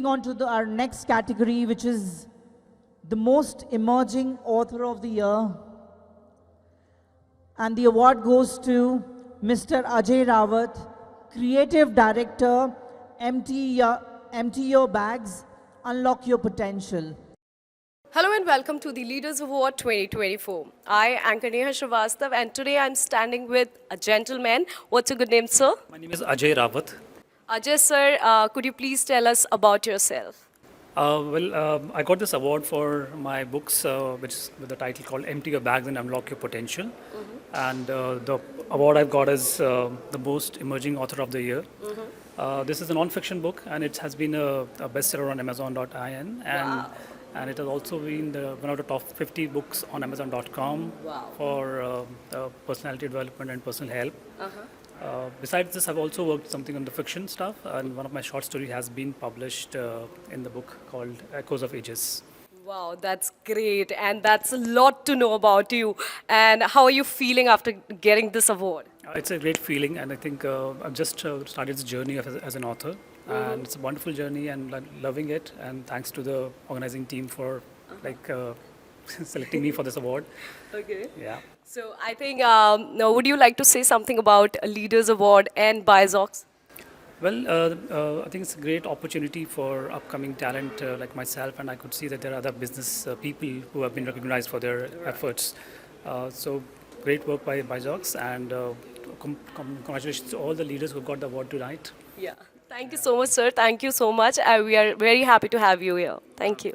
moving on to our next category, which is the most emerging author of the year. And the award goes to Mr. Ajay Rawat, Creative Director, 𝐬𝐭 Bags, Unlock Your Potential. Hello and welcome to the Leaders Award 2024. I am Kshivastav and today I'm standing with a gentleman. What's your good name, sir? My name is Ajay Rawat. Ajay, sir, could you please tell us about yourself? I got this award for my books, which is with the title called Empty Your Bags and Unlock Your Potential. And the award I've got is the Most Emerging Author of the Year. This is a non-fiction book, and it has been a bestseller on Amazon.in. And it has also been one of the top 50 books on Amazon.com for personality development and personal help. Besides this, I've also worked something on the fiction stuff, and one of my short stories has been published in the book called Echoes of Ages. Wow, that's great, and that's a lot to know about you. And how are you feeling after getting this award? It's a great feeling, and I think I've just started this journey as an author, and it's a wonderful journey, and loving it. And thanks to the organizing team for selecting me for this award. Okay. Yeah. So I think, now would you like to say something about Leaders Award and Bizox? Well, I think it's a great opportunity for upcoming talent like myself, and I could see that there are other business people who have been recognized for their efforts. So great work by Bizox, and congratulations to all the leaders who got the award tonight. Yeah. Thank you so much, sir. Thank you so much. We are very happy to have you here. Thank you.